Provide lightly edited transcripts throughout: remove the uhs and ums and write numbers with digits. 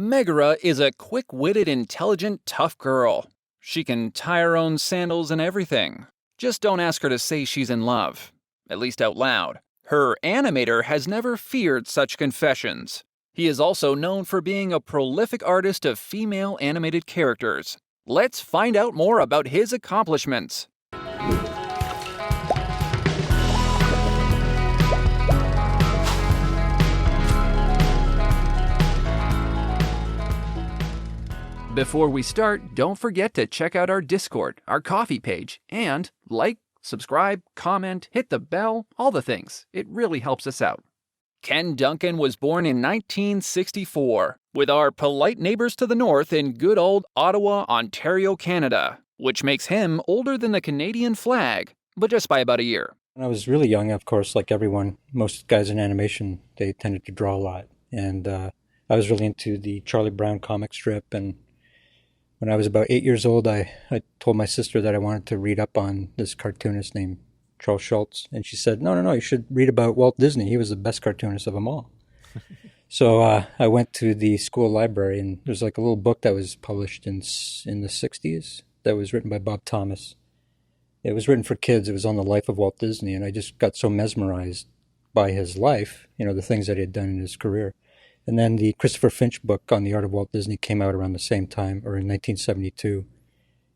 Megara is a quick-witted, intelligent, tough girl. She can tie her own sandals and everything. Just don't ask her to say she's in love, at least out loud. Her animator has never feared such confessions. He is also known for being a prolific artist of female animated characters. Let's find out more about his accomplishments. Before we start, don't forget to check out our Discord, our coffee page, and like, subscribe, comment, hit the bell, all the things. It really helps us out. Ken Duncan was born in 1964, with our polite neighbors to the north in good old Ottawa, Ontario, Canada, which makes him older than the Canadian flag, but just by about a year. When I was really young, of course, like everyone, most guys in animation, they tended to draw a lot. And I was really into the Charlie Brown comic strip, and when I was about 8 years old, I told my sister that I wanted to read up on this cartoonist named Charles Schulz. And she said, no, you should read about Walt Disney. He was the best cartoonist of them all. So I went to the school library, and there's like a little book that was published in the 60s that was written by Bob Thomas. It was written for kids. It was on the life of Walt Disney. And I just got so mesmerized by his life, the things that he had done in his career. And then the Christopher Finch book on the art of Walt Disney came out around the same time, or in 1972.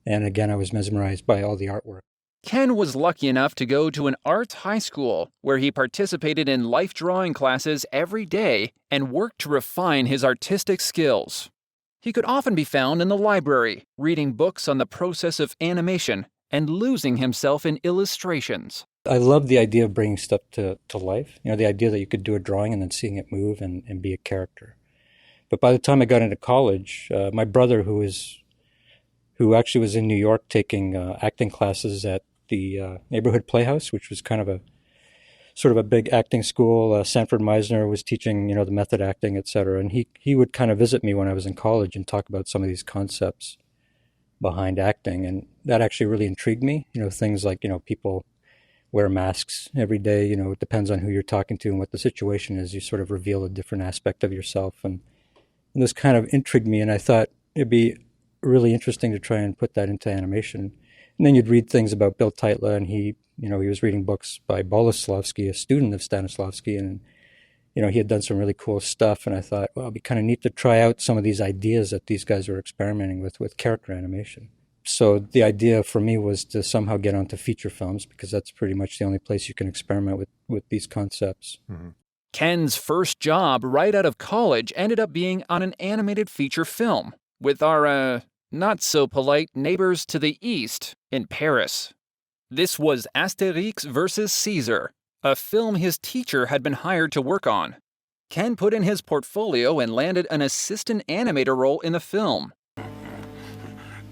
And again, I was mesmerized by all the artwork. Ken was lucky enough to go to an arts high school where he participated in life drawing classes every day and worked to refine his artistic skills. He could often be found in the library, reading books on the process of animation and losing himself in illustrations. I love the idea of bringing stuff to life. The idea that you could do a drawing and then seeing it move and be a character. But by the time I got into college, my brother, who actually was in New York taking acting classes at the neighborhood playhouse, which was kind of a sort of a big acting school. Sanford Meisner was teaching, the method acting, etc. And he would kind of visit me when I was in college and talk about some of these concepts behind acting. And that actually really intrigued me. Things like, people wear masks every day. It depends on who you're talking to and what the situation is. You sort of reveal a different aspect of yourself. And this kind of intrigued me, and I thought it'd be really interesting to try and put that into animation. And then you'd read things about Bill Teitla, and he was reading books by Boleslavsky, a student of Stanislavski, and he had done some really cool stuff. And I thought, well, it'd be kind of neat to try out some of these ideas that these guys were experimenting with character animation. So the idea for me was to somehow get onto feature films, because that's pretty much the only place you can experiment with these concepts. Mm-hmm. Ken's first job right out of college ended up being on an animated feature film with our, not-so-polite neighbors to the east in Paris. This was Asterix vs. Caesar, a film his teacher had been hired to work on. Ken put in his portfolio and landed an assistant animator role in the film.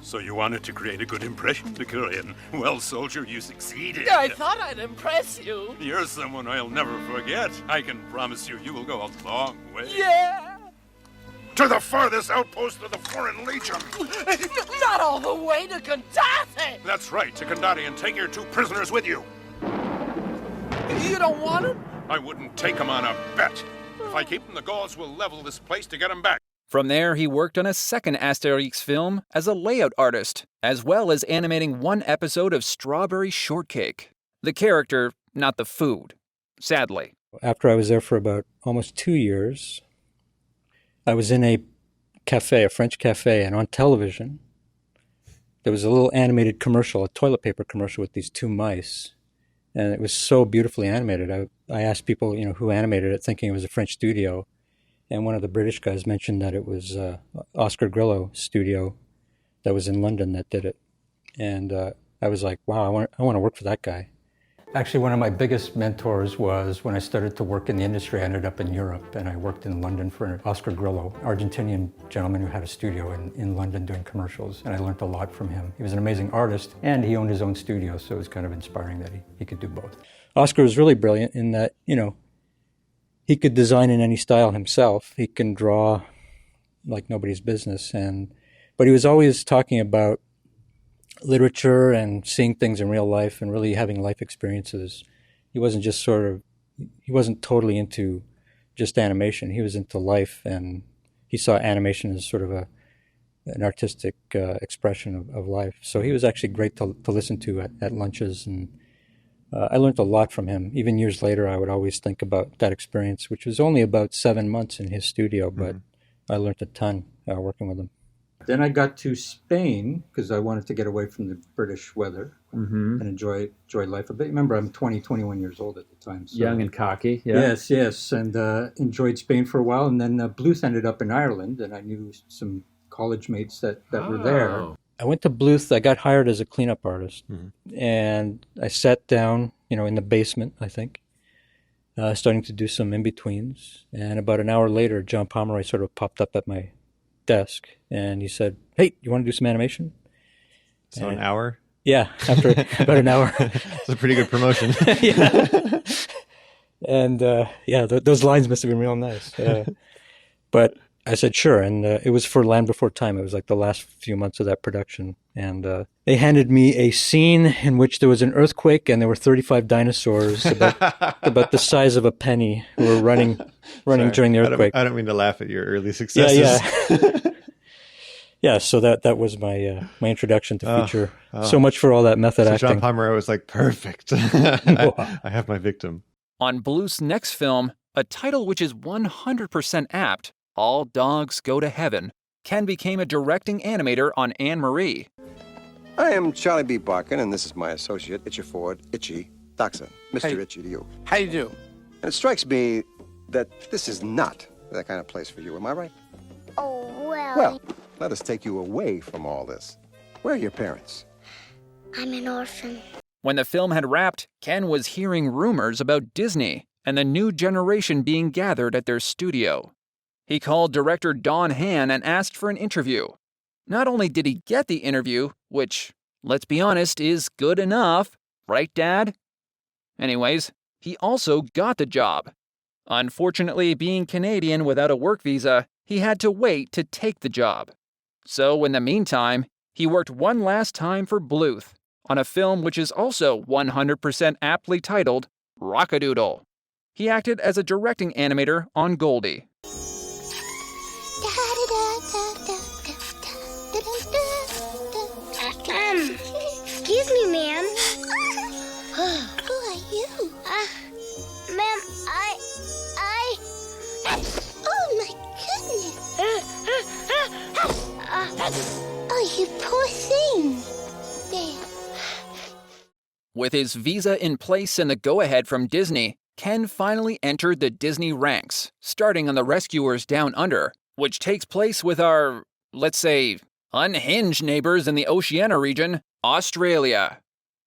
So you wanted to create a good impression, Decurion. Well, soldier, you succeeded. I thought I'd impress you. You're someone I'll never forget. I can promise you will go a long way. Yeah! To the farthest outpost of the Foreign Legion. Not all the way to Kandate! That's right, to Kandate, and take your 2 prisoners with you. You don't want them? I wouldn't take them on a bet. If I keep them, the Gauls will level this place to get them back. From there, he worked on a second Asterix film as a layout artist, as well as animating 1 episode of Strawberry Shortcake. The character, not the food, sadly. After I was there for about almost 2 years, I was in a cafe, a French cafe, and on television, there was a little animated commercial, a toilet paper commercial with these 2 mice. And it was so beautifully animated. I asked people, who animated it, thinking it was a French studio. And one of the British guys mentioned that it was Oscar Grillo studio that was in London that did it. And I was like, wow, I want to work for that guy. Actually, one of my biggest mentors was when I started to work in the industry. I ended up in Europe, and I worked in London for Oscar Grillo, Argentinian gentleman who had a studio in London doing commercials, and I learned a lot from him. He was an amazing artist, and he owned his own studio, so it was kind of inspiring that he could do both. Oscar was really brilliant in that, he could design in any style himself. He can draw like nobody's business, but he was always talking about literature and seeing things in real life and really having life experiences. He wasn't totally into just animation. He was into life and he saw animation as sort of an artistic expression of life. So he was actually great to listen to at lunches, and I learned a lot from him. Even years later, I would always think about that experience, which was only about 7 months in his studio, but I learned a ton working with him. Then I got to Spain because I wanted to get away from the British weather and enjoy life a bit. Remember, I'm 21 years old at the time. So. Young and cocky. Yeah. Yes. And enjoyed Spain for a while. And then Bluth ended up in Ireland, and I knew some college mates that were there. I went to Bluth. I got hired as a cleanup artist. And I sat down, in the basement, I think, starting to do some in-betweens. And about an hour later, John Pomeroy sort of popped up at my desk, and he said, "Hey, you want to do some animation?" So an hour? Yeah, after about an hour. It's a pretty good promotion. Yeah. And those lines must have been real nice. But I said sure, and it was for Land Before Time. It was like the last few months of that production, and they handed me a scene in which there was an earthquake and there were 35 dinosaurs about the size of a penny who were running Sorry, during the earthquake. I don't mean to laugh at your early successes. Yeah. Yeah, so that was my introduction to feature. So much for all that method acting. John Pomeroy was like, perfect. I have my victim. On Bluth's next film, a title which is 100% apt, All Dogs Go to Heaven, Ken became a directing animator on Anne-Marie. I am Charlie B. Barkin, and this is my associate, Itchy Ford, Itchy Doxson. Mr. Hey. Itchy to you. How you do? And it strikes me that this is not that kind of place for you, am I right? Oh, well. Well, let us take you away from all this. Where are your parents? I'm an orphan. When the film had wrapped, Ken was hearing rumors about Disney and the new generation being gathered at their studio. He called director Don Hannen and asked for an interview. Not only did he get the interview, which, let's be honest, is good enough, right, Dad? Anyways, he also got the job. Unfortunately, being Canadian without a work visa, he had to wait to take the job. So, in the meantime, he worked one last time for Bluth on a film which is also 100% aptly titled Rockadoodle. He acted as a directing animator on Goldie. Excuse me, ma'am. Who are you? Ma'am, Oh, my goodness. Oh, you poor thing. There. With his visa in place and the go-ahead from Disney, Ken finally entered the Disney ranks, starting on The Rescuers Down Under, which takes place with our, let's say, unhinged neighbors in the Oceania region, Australia.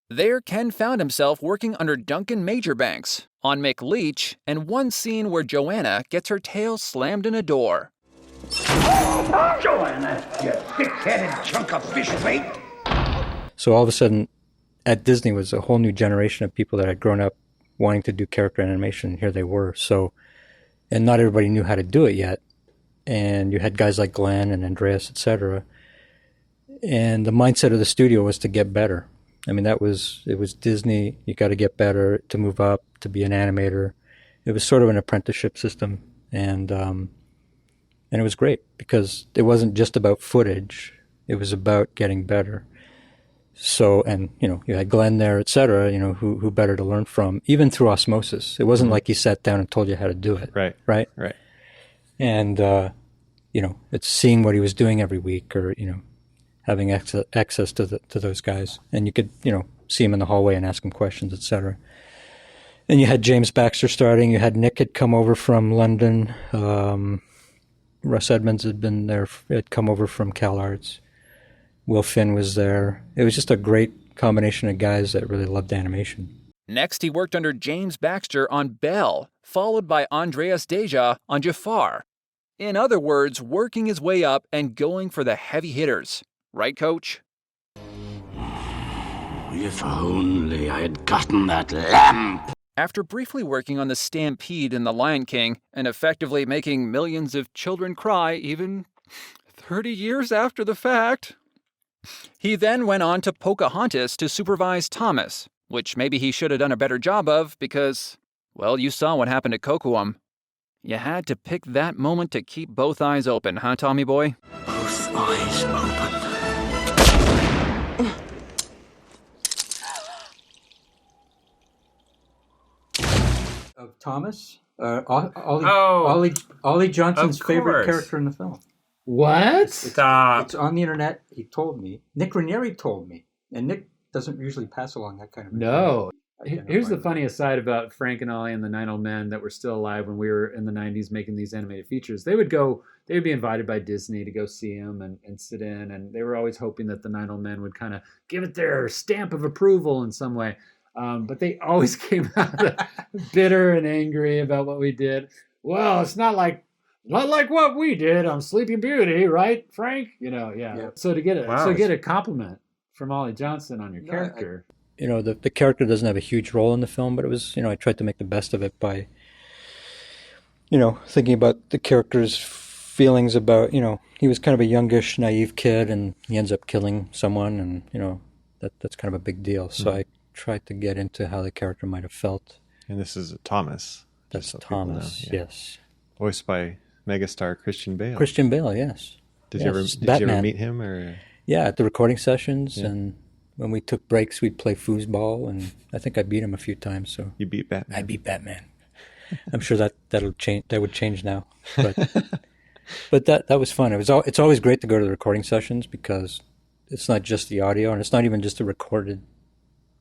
There, Ken found himself working under Duncan Majorbanks on McLeach and one scene where Joanna gets her tail slammed in a door. Joanna, you thick-headed chunk of fish bait! So all of a sudden, at Disney was a whole new generation of people that had grown up wanting to do character animation. Here they were. So, and not everybody knew how to do it yet. And you had guys like Glenn and Andreas, etc. And the mindset of the studio was to get better. I mean, it was Disney. You got to get better to move up, to be an animator. It was sort of an apprenticeship system. And it was great because it wasn't just about footage. It was about getting better. So, and, you had Glenn there, et cetera, who better to learn from, even through osmosis. It wasn't like he sat down and told you how to do it. Right. And, it's seeing what he was doing every week or, having access to those guys. And you could, see him in the hallway and ask him questions, et cetera. And you had James Baxter starting. You had Nick had come over from London. Russ Edmonds had been there, had come over from CalArts. Will Finn was there. It was just a great combination of guys that really loved animation. Next, he worked under James Baxter on Belle, followed by Andreas Deja on Jafar. In other words, working his way up and going for the heavy hitters. Right, Coach? If only I had gotten that lamp! After briefly working on The Stampede in The Lion King and effectively making millions of children cry even 30 years after the fact, he then went on to Pocahontas to supervise Thomas, which maybe he should have done a better job of because, well, you saw what happened to Kocoum. You had to pick that moment to keep both eyes open, huh, Tommy boy? Both eyes open. Of Thomas? Ollie Johnson's favorite character in the film. What? Stop. It's on the internet. He told me. Nick Ranieri told me. And Nick doesn't usually pass along that kind of No. Here's the funniest side about Frank and Ollie and the Nine Old Men that were still alive when we were in the 90s making these animated features. They would be invited by Disney to go see them and sit in, and they were always hoping that the Nine Old Men would kind of give it their stamp of approval in some way. But they always came out bitter and angry about what we did. Well, it's not like what we did on Sleeping Beauty, right, Frank? Yeah. So to get a compliment from Ollie Johnson on your character. The character doesn't have a huge role in the film, but it was, I tried to make the best of it by, thinking about the character's feelings about, he was kind of a youngish, naive kid, and he ends up killing someone, and, that's kind of a big deal. So I tried to get into how the character might have felt. And this is Thomas. That's so Thomas, yes. Voiced by megastar Christian Bale. Christian Bale, yes. Did you ever meet him? Or? Yeah, at the recording sessions, and when we took breaks, we'd play foosball, and I think I beat him a few times. So you beat Batman? I beat Batman. I'm sure that'll change. That would change now, but that was fun. It's always great to go to the recording sessions because it's not just the audio, and it's not even just the recorded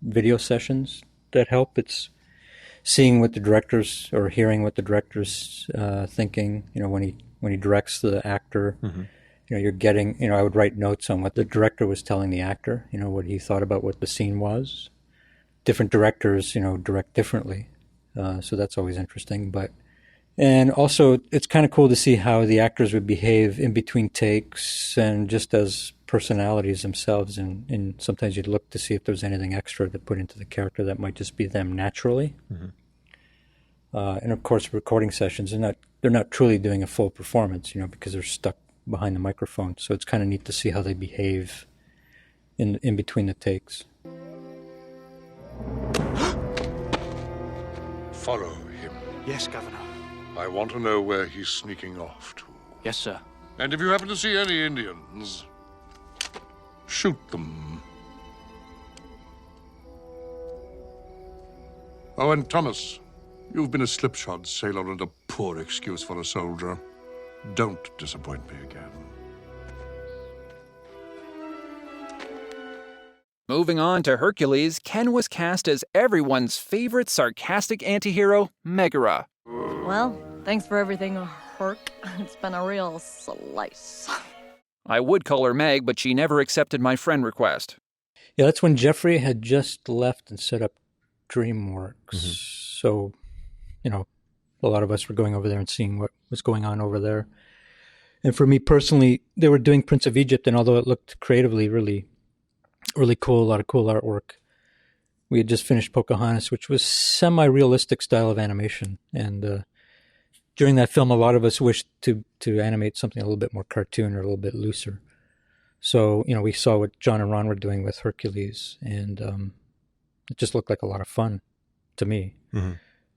video sessions that help. It's seeing what the director's or hearing what the director's thinking. When he directs the actor. Mm-hmm. You're getting, I would write notes on what the director was telling the actor, what he thought about what the scene was. Different directors, direct differently. So that's always interesting. And also it's kind of cool to see how the actors would behave in between takes and just as personalities themselves. And sometimes you'd look to see if there's anything extra to put into the character that might just be them naturally. Mm-hmm. And of course, recording sessions, they're not truly doing a full performance, because they're stuck behind the microphone, so it's kind of neat to see how they behave in between the takes. Follow him. Yes, Governor. I want to know where he's sneaking off to. Yes, sir. And if you happen to see any Indians, shoot them. Oh, and Thomas, you've been a slipshod sailor and a poor excuse for a soldier. Don't disappoint me again. Moving on to Hercules, Ken was cast as everyone's favorite sarcastic antihero, Megara. Well, thanks for everything, Herc. It's been a real slice. I would call her Meg, but she never accepted my friend request. Yeah, that's when Jeffrey had just left and set up DreamWorks. Mm-hmm. So, a lot of us were going over there and seeing what was going on over there. And for me personally, they were doing Prince of Egypt, and although it looked creatively really, really cool, a lot of cool artwork, we had just finished Pocahontas, which was semi-realistic style of animation. And during that film, a lot of us wished to animate something a little bit more cartoon or a little bit looser. So, we saw what John and Ron were doing with Hercules, and it just looked like a lot of fun to me. Mm-hmm.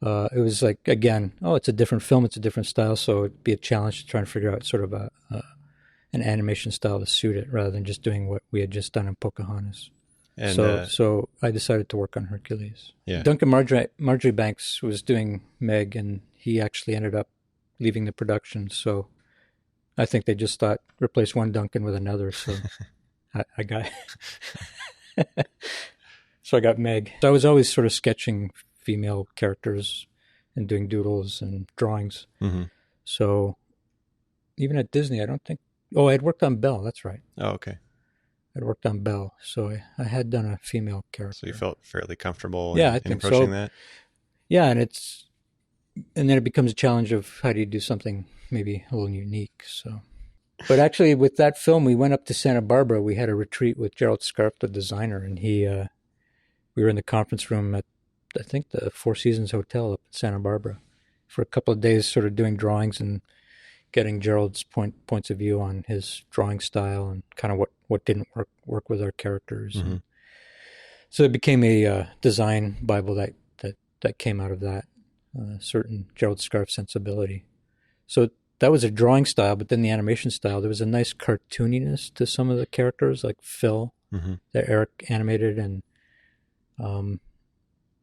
It was like, again, it's a different film, it's a different style, so it'd be a challenge to try and figure out sort of an animation style to suit it rather than just doing what we had just done in Pocahontas. And so I decided to work on Hercules. Yeah. Duncan Marjorie Banks was doing Meg, and he actually ended up leaving the production, so I think they just thought, replace one Duncan with another, so I got so I got Meg. So I was always sort of sketching female characters and doing doodles and drawings. Mm-hmm. So even at Disney, I don't think... Oh, I had worked on Belle, that's right. Oh, okay. I'd worked on Belle, so I had done a female character. So you felt fairly comfortable in approaching so. That? Yeah, and then it becomes a challenge of how do you do something maybe a little unique, so... But actually, with that film, we went up to Santa Barbara. We had a retreat with Gerald Scarf, the designer, and we were in the conference room at, I think, the Four Seasons Hotel up in Santa Barbara for a couple of days, sort of doing drawings and getting Gerald's points of view on his drawing style and kind of what didn't work with our characters. Mm-hmm. So it became a design Bible that came out of that certain Gerald Scarf sensibility. So that was a drawing style, but then the animation style, there was a nice cartooniness to some of the characters, like Phil, that Eric animated, and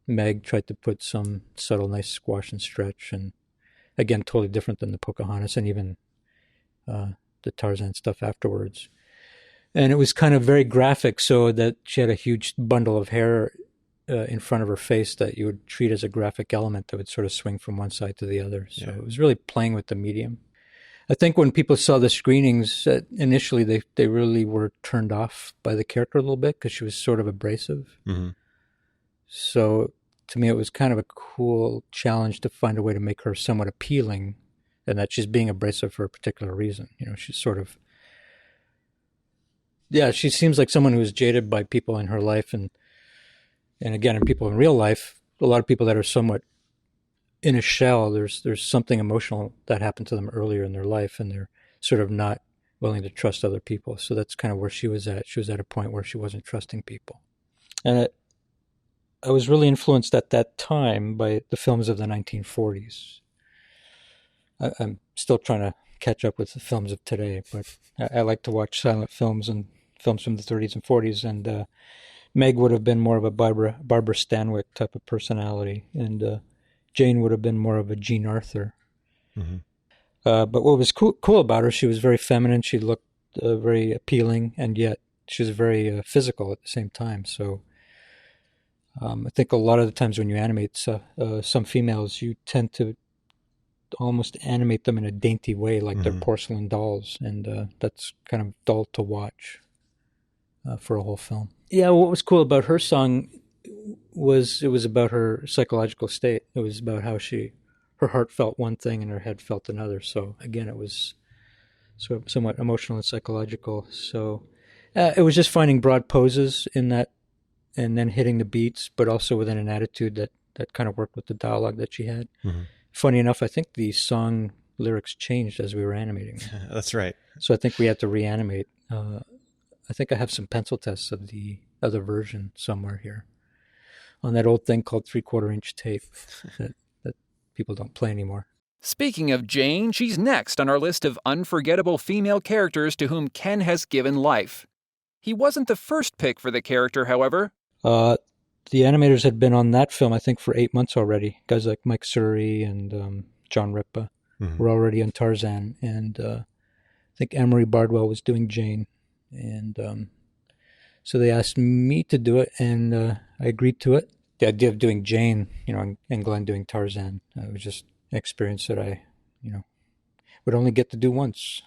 Meg tried to put some subtle, nice squash and stretch, and again, totally different than the Pocahontas and even the Tarzan stuff afterwards. And it was kind of very graphic, so that she had a huge bundle of hair in front of her face that you would treat as a graphic element that would sort of swing from one side to the other. So it was really playing with the medium. I think when people saw the screenings, initially they really were turned off by the character a little bit because she was sort of abrasive. So to me, it was kind of a cool challenge to find a way to make her somewhat appealing, and that she's being abrasive for a particular reason. You know, she's sort of, she seems like someone who's jaded by people in her life, and again, in people in real life, a lot of people that are somewhat in a shell, there's something emotional that happened to them earlier in their life, and they're sort of not willing to trust other people. So that's kind of where she was at. She was at a point where she wasn't trusting people. And I was really influenced at that time by the films of the 1940s. I'm still trying to catch up with the films of today, but I like to watch silent films and films from the 30s and 40s, and Meg would have been more of a Barbara Stanwyck type of personality, and Jane would have been more of a Jean Arthur. But what was cool about her, she was very feminine. She looked very appealing, and yet she was very physical at the same time. So I think a lot of the times when you animate some females, you tend to almost animate them in a dainty way, like they're porcelain dolls, and that's kind of dull to watch for a whole film. Yeah, what was cool about her song was it was about her psychological state. It was about how her heart felt one thing and her head felt another. So again, it was somewhat emotional and psychological. So it was just finding broad poses in that, and then hitting the beats, but also within an attitude that kind of worked with the dialogue that she had. Funny enough, I think the song lyrics changed as we were animating. That's right. So I think we had to reanimate. I think I have some pencil tests of the other version somewhere here on that old thing called 3/4-inch tape that people don't play anymore. Speaking of Jane, she's next on our list of unforgettable female characters to whom Ken has given life. He wasn't the first pick for the character, however. The animators had been on that film, I think, for 8 months already. Guys like Mike Surrey and John Ripa were already on Tarzan, and I think Emery Bardwell was doing Jane. And so they asked me to do it, and I agreed to it. The idea of doing Jane, and Glenn doing Tarzan, it was just an experience that I, would only get to do once,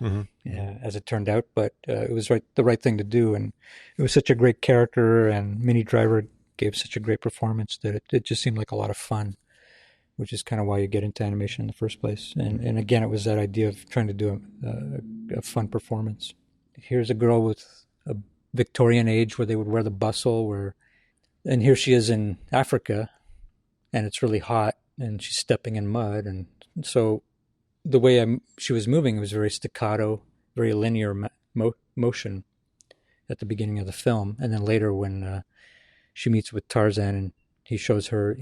as it turned out. But it was the right thing to do, and it was such a great character, and Minnie Driver gave such a great performance that it just seemed like a lot of fun, which is kind of why you get into animation in the first place. And again, it was that idea of trying to do a fun performance. Here's a girl with a Victorian age where they would wear the bustle, and here she is in Africa, and it's really hot, and she's stepping in mud, and so the way she was moving was very staccato, very linear motion at the beginning of the film, and then later when she meets with Tarzan and he shows her,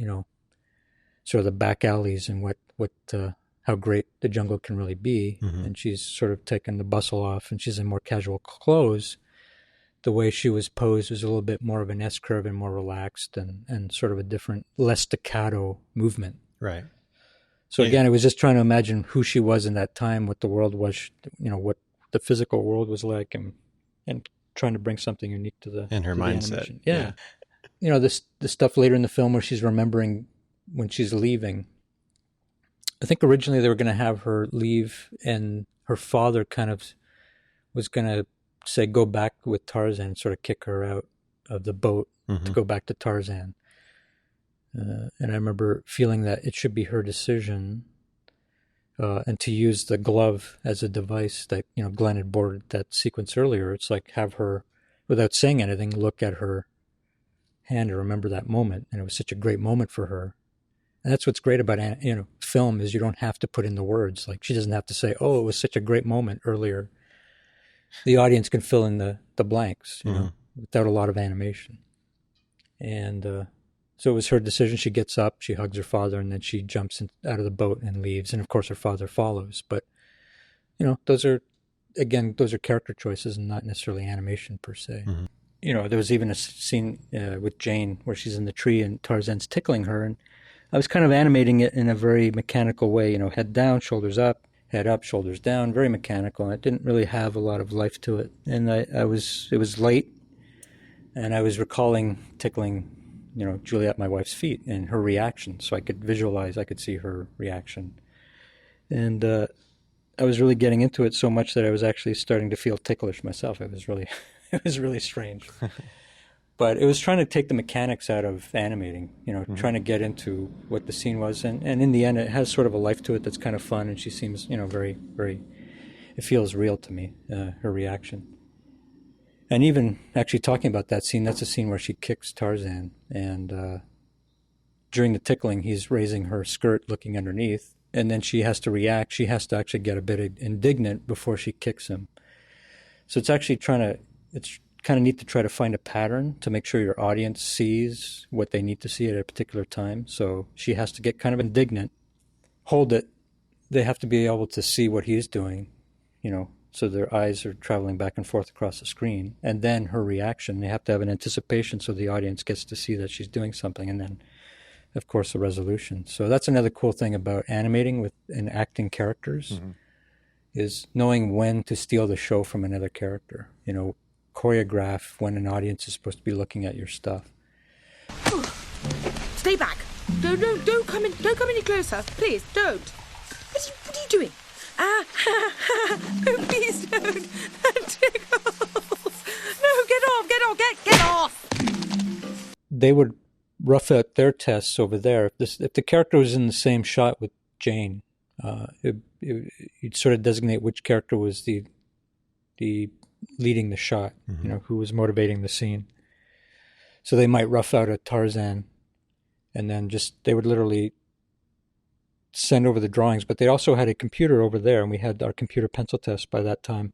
sort of the back alleys and how great the jungle can really be, and she's sort of taken the bustle off and she's in more casual clothes. The way she was posed was a little bit more of an S-curve and more relaxed and sort of a different, less staccato movement. Right. So again, it was just trying to imagine who she was in that time, what the world was, what the physical world was like, and trying to bring something unique to the and her mindset. Yeah. The stuff later in the film where she's remembering when she's leaving. I think originally they were going to have her leave, and her father kind of was going to say, go back with Tarzan, sort of kick her out of the boat to go back to Tarzan. And I remember feeling that it should be her decision, and to use the glove as a device that, Glenn had boarded that sequence earlier. It's like have her, without saying anything, look at her hand and remember that moment. And it was such a great moment for her. And that's what's great about, film is you don't have to put in the words. Like she doesn't have to say, oh, it was such a great moment earlier. The audience can fill in the blanks, without a lot of animation. And So it was her decision. She gets up, she hugs her father, and then she jumps out of the boat and leaves. And of course, her father follows. But, those are character choices and not necessarily animation per se. Mm-hmm. There was even a scene with Jane where she's in the tree and Tarzan's tickling her. And I was kind of animating it in a very mechanical way, head down, shoulders up, head up, shoulders down, very mechanical. And it didn't really have a lot of life to it. And it was late, and I was recalling tickling Juliet, my wife's feet, and her reaction. So I could visualize, I could see her reaction. And I was really getting into it so much that I was actually starting to feel ticklish myself. It was really strange. But it was trying to take the mechanics out of animating, trying to get into what the scene was. And in the end, it has sort of a life to it that's kind of fun. And she seems, very, very, it feels real to me, her reaction. And even actually talking about that scene, that's a scene where she kicks Tarzan. And during the tickling, he's raising her skirt, looking underneath. And then she has to react. She has to actually get a bit indignant before she kicks him. So it's actually it's kind of neat to try to find a pattern to make sure your audience sees what they need to see at a particular time. So she has to get kind of indignant, hold it. They have to be able to see what he's doing, so their eyes are traveling back and forth across the screen. And then her reaction, they have to have an anticipation so the audience gets to see that she's doing something. And then, of course, the resolution. So that's another cool thing about animating and acting characters, is knowing when to steal the show from another character. Choreograph when an audience is supposed to be looking at your stuff. Stay back. Don't come any closer. Please, don't. What are you doing? Oh, please don't. That tickles. No, get off. They would rough out their tests over there. If the character was in the same shot with Jane, you'd sort of designate which character was the leading the shot, who was motivating the scene. So they might rough out a Tarzan, and then they would literally send over the drawings. But they also had a computer over there, and we had our computer pencil test by that time.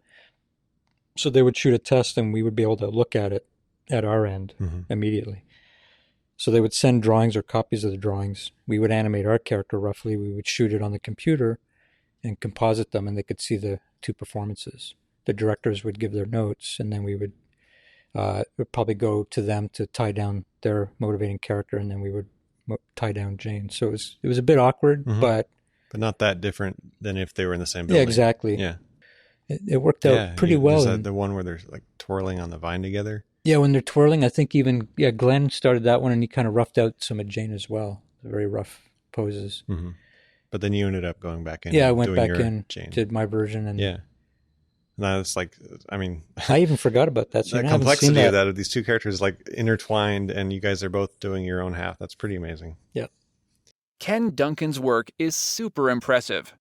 So they would shoot a test, and we would be able to look at it at our end immediately. So they would send drawings or copies of the drawings. We would animate our character roughly. We would shoot it on the computer and composite them, and they could see the two performances. The directors would give their notes, and then we would probably go to them to tie down their motivating character, and then we would tie down Jane. So it was a bit awkward, but not that different than if they were in the same building. Yeah, exactly. Yeah, it worked out pretty well. The one where they're like twirling on the vine together. Yeah, when they're twirling, I think Glenn started that one, and he kind of roughed out some of Jane as well. Very rough poses. Mm-hmm. But then you ended up going back in. Yeah, I went back in, Jane. Did my version, and now it's like, I even forgot about that. The complexity of that, of these two characters like intertwined, and you guys are both doing your own half. That's pretty amazing. Yeah. Ken Duncan's work is super impressive.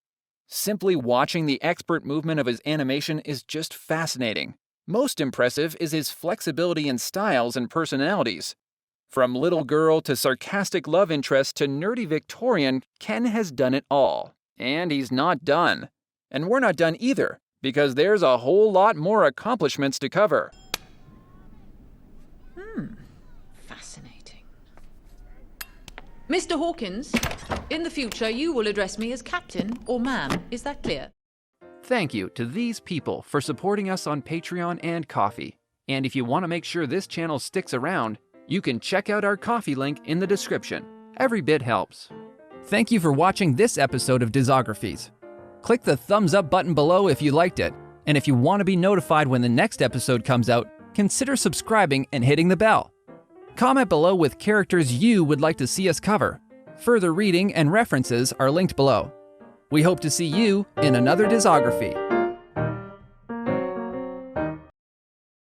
Simply watching the expert movement of his animation is just fascinating. Most impressive is his flexibility in styles and personalities. From little girl to sarcastic love interest to nerdy Victorian, Ken has done it all. And he's not done. And we're not done either, because there's a whole lot more accomplishments to cover. Fascinating. Mr. Hawkins, in the future you will address me as Captain or Ma'am. Is that clear? Thank you to these people for supporting us on Patreon and Ko-fi. And if you want to make sure this channel sticks around, you can check out our Ko-fi link in the description. Every bit helps. Thank you for watching this episode of Discographies. Click the thumbs up button below if you liked it. And if you want to be notified when the next episode comes out, consider subscribing and hitting the bell. Comment below with characters you would like to see us cover. Further reading and references are linked below. We hope to see you in another Discography.